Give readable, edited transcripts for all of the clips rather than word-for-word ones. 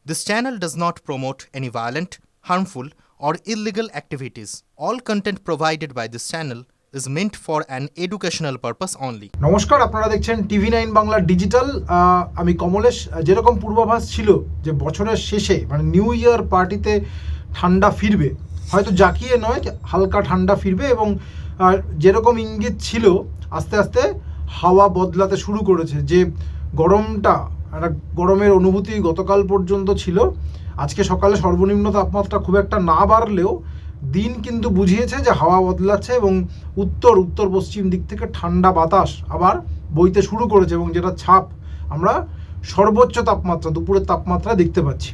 This channel does not promote any violent, harmful, or illegal activities. All content provided by this channel is meant for an educational purpose only. নমস্কার, আপনারা দেখছেন TV9 Bangla digital. আমি কমলেশ। যেরকম পূর্বাভাস ছিল যে বছরের শেষে মানে নিউ ইয়ার পার্টিতে ঠান্ডা ফিরবে, হয়তো জাকিয়ে নয়, হালকা ঠান্ডা ফিরবে এবং যেরকম ইঙ্গিত ছিল আস্তে আস্তে হাওয়া বদলাতে শুরু করেছে। যে গরমটা, একটা গরমের অনুভূতি গতকাল পর্যন্ত ছিল, আজকে সকালে সর্বনিম্ন তাপমাত্রা খুব একটা না বাড়লেও দিন কিন্তু বুঝিয়েছে যে হাওয়া বদলাচ্ছে এবং উত্তর পশ্চিম দিক থেকে ঠান্ডা বাতাস আবার বইতে শুরু করেছে এবং যেটা ছাপ আমরা সর্বোচ্চ তাপমাত্রা, দুপুরের তাপমাত্রা দেখতে পাচ্ছি।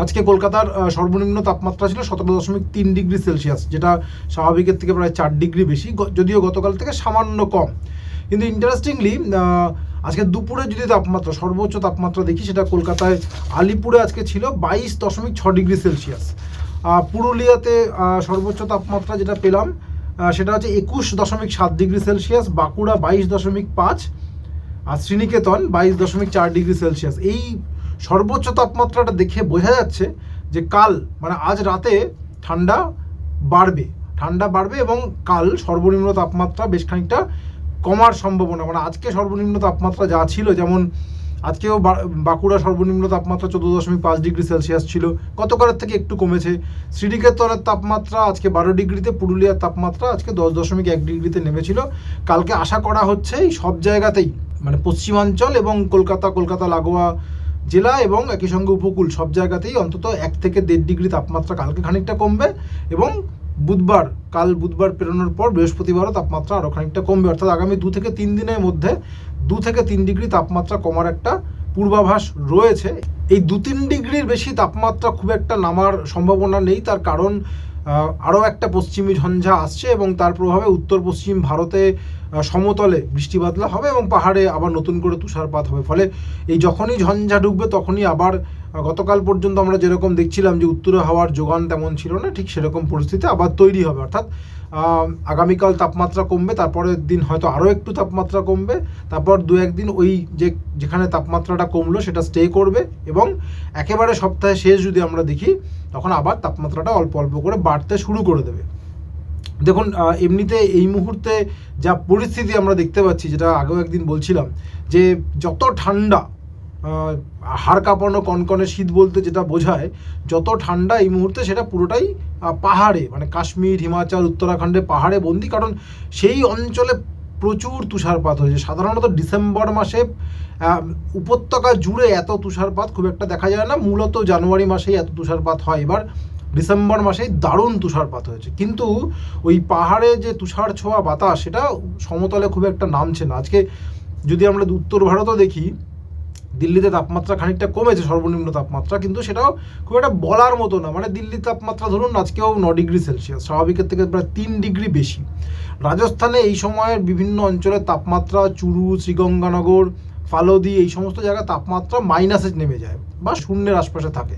আজকে কলকাতার সর্বনিম্ন তাপমাত্রা ছিল 17.3 ডিগ্রি সেলসিয়াস, যেটা স্বাভাবিকের থেকে প্রায় 4 ডিগ্রি বেশি, যদিও গতকাল থেকে সামান্য কম। কিন্তু ইন্টারেস্টিংলি আজকে দুপুরে যদি তাপমাত্রা, সর্বোচ্চ তাপমাত্রা দেখি, সেটা কলকাতায় আলিপুরে আজকে ছিল 22.6 ডিগ্রি সেলসিয়াস। পুরুলিয়াতে সর্বোচ্চ তাপমাত্রা যেটা পেলাম সেটা হচ্ছে 21.7 ডিগ্রি সেলসিয়াস, বাঁকুড়া 22.5, আর শ্রীনিকেতন 22.4 ডিগ্রি সেলসিয়াস। এই সর্বোচ্চ তাপমাত্রাটা দেখে বোঝা যাচ্ছে যে কাল মানে আজ রাতে ঠান্ডা বাড়বে এবং কাল সর্বনিম্ন তাপমাত্রা বেশ খানিকটা কমার সম্ভাবনা। মানে আজকে সর্বনিম্ন তাপমাত্রা যা ছিল, যেমন আজকেও বাঁকুড়া সর্বনিম্ন তাপমাত্রা 14.5 ডিগ্রি সেলসিয়াস ছিল, গতকালের থেকে একটু কমেছে। শ্রীনিকেতনের তাপমাত্রা আজকে 12 ডিগ্রিতে, পুরুলিয়ার তাপমাত্রা আজকে 10.1 ডিগ্রিতে নেমেছিল। কালকে আশা করা হচ্ছে এই সব জায়গাতেই মানে পশ্চিমাঞ্চল এবং কলকাতা লাগোয়া জেলা এবং একই সঙ্গে উপকূল সব জায়গাতেই অন্তত 1 থেকে 1.5 ডিগ্রি তাপমাত্রা কালকে খানিকটা কমবে এবং কাল বুধবার পেরোনোর পর বৃহস্পতিবারও তাপমাত্রা আরও খানিকটা কমবে। অর্থাৎ আগামী 2 থেকে 3 দিনের মধ্যে 2 থেকে 3 ডিগ্রি তাপমাত্রা কমার একটা পূর্বাভাস রয়েছে। এই 2-3 ডিগ্রির বেশি তাপমাত্রা খুব একটা নামার সম্ভাবনা নেই, তার কারণ আরও একটা পশ্চিমী ঝঞ্ঝা আসছে এবং তার প্রভাবে উত্তর পশ্চিম ভারতে সমতলে বৃষ্টিবাদলা হবে এবং পাহাড়ে আবার নতুন করে তুষারপাত হবে। ফলে এই যখনই ঝঞ্ঝা ঢুকবে তখনই আবার গতকাল পর্যন্ত আমরা যেরকম দেখছিলাম যে উত্তরে হাওয়ার যোগান তেমন ছিল না, ঠিক সেরকম পরিস্থিতি আবার তৈরি হবে। অর্থাৎ আগামীকাল তাপমাত্রা কমবে, তারপরের দিন হয়তো আরও একটু তাপমাত্রা কমবে, তারপর 2-1 দিন ওই যেখানে তাপমাত্রাটা কমলো সেটা স্টে করবে এবং একেবারে সপ্তাহে শেষ যদি আমরা দেখি তখন আবার তাপমাত্রাটা অল্প অল্প করে বাড়তে শুরু করে দেবে। দেখুন, এমনিতে এই মুহূর্তে যা পরিস্থিতি আমরা দেখতে পাচ্ছি, যেটা আগেও একদিন বলছিলাম যে যত ঠান্ডা, হাড় কাঁপানো কনকনে শীত বলতে যেটা বোঝায়, যত ঠান্ডা এই মুহূর্তে সেটা পুরোটাই পাহাড়ে, মানে কাশ্মীর, হিমাচল, উত্তরাখণ্ডে পাহাড়ে বন্দি, কারণ সেই অঞ্চলে প্রচুর তুষারপাত হয়েছে। সাধারণত ডিসেম্বর মাসে উপত্যকা জুড়ে এত তুষারপাত খুব একটা দেখা যায় না, মূলত জানুয়ারি মাসেই এত তুষারপাত হয়। এবার ডিসেম্বর মাসেই দারুণ তুষারপাত হয়েছে, কিন্তু ওই পাহাড়ে যে তুষার ছোঁয়া বাতাস সেটা সমতলে খুব একটা নামছে না। আজকে যদি আমরা উত্তর ভারতও দেখি, দিল্লিতে তাপমাত্রা খানিকটা কমেছে সর্বনিম্ন তাপমাত্রা, কিন্তু সেটাও খুব একটা বলার মতো না। মানে দিল্লির তাপমাত্রা ধরুন আজকেও 9 ডিগ্রি সেলসিয়াস, স্বাভাবিকের থেকে প্রায় 3 ডিগ্রি বেশি। রাজস্থানে এই সময়ের বিভিন্ন অঞ্চলের তাপমাত্রা, চুরু, শ্রীগঙ্গানগর, ফালোদি, এই সমস্ত জায়গায় তাপমাত্রা মাইনাসে নেমে যায় বা শূন্যের আশপাশে থাকে।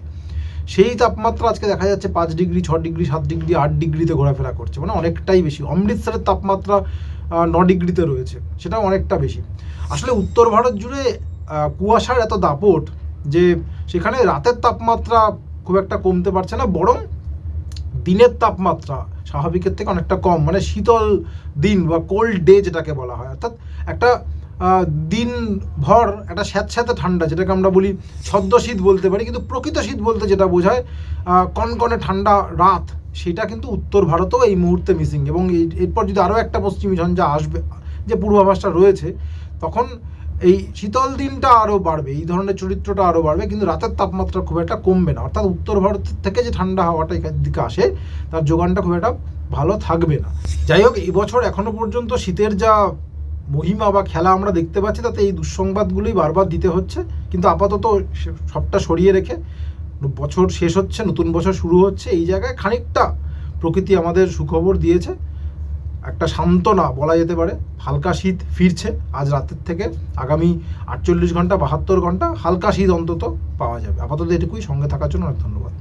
সেই তাপমাত্রা আজকে দেখা যাচ্ছে 5 ডিগ্রি, 6 ডিগ্রি, 7 ডিগ্রি, 8 ডিগ্রিতে ঘোরাফেরা করছে, মানে অনেকটাই বেশি। অমৃতসরের তাপমাত্রা 9 ডিগ্রিতে রয়েছে, সেটাও অনেকটা বেশি। আসলে উত্তর ভারত জুড়ে কুয়াশার এত দাপট যে সেখানে রাতের তাপমাত্রা খুব একটা কমতে পারছে না, বরং দিনের তাপমাত্রা স্বাভাবিকের থেকে অনেকটা কম, মানে শীতল দিন বা কোল্ড ডে যেটাকে বলা হয়। অর্থাৎ একটা দিনভর একটা স্যাঁতস্যাঁতে ঠান্ডা, যেটাকে আমরা বলি ছদ্ম শীত বলতে পারি, কিন্তু প্রকৃত শীত বলতে যেটা বোঝায় কনকনে ঠান্ডা রাত, সেটা কিন্তু উত্তর ভারতেও এই মুহূর্তে মিসিং। এবং এরপর যদি আরও একটা পশ্চিমী ঝঞ্ঝা আসবে, যে পূর্বাভাসটা রয়েছে, তখন এই শীতল দিনটা আরও বাড়বে, এই ধরনের চরিত্রটা আরও বাড়বে, কিন্তু রাতের তাপমাত্রা খুব একটা কমবে না। অর্থাৎ উত্তর ভারত থেকে যে ঠান্ডা হাওয়াটা এখান দিকে আসে তার যোগানটা খুব একটা ভালো থাকবে না। যাই হোক, এবছর এখনো পর্যন্ত শীতের যা মহিমা বা খেলা আমরা দেখতে পাচ্ছি, তাতে এই দুঃসংবাদগুলোই বারবার দিতে হচ্ছে। কিন্তু আপাতত সবটা সরিয়ে রেখে বছর শেষ হচ্ছে, নতুন বছর শুরু হচ্ছে, এই জায়গায় খানিকটা প্রকৃতি আমাদের সুখবর দিয়েছে, একটা সান্ত্বনা বলা যেতে পারে। হালকা শীত ফিরছে আজ রাতের থেকে, আগামী 48 ঘন্টা 72 ঘন্টা হালকা শীত অন্তত পাওয়া যাবে। আপাতত এটুকুই। সঙ্গে থাকার জন্য অনেক ধন্যবাদ।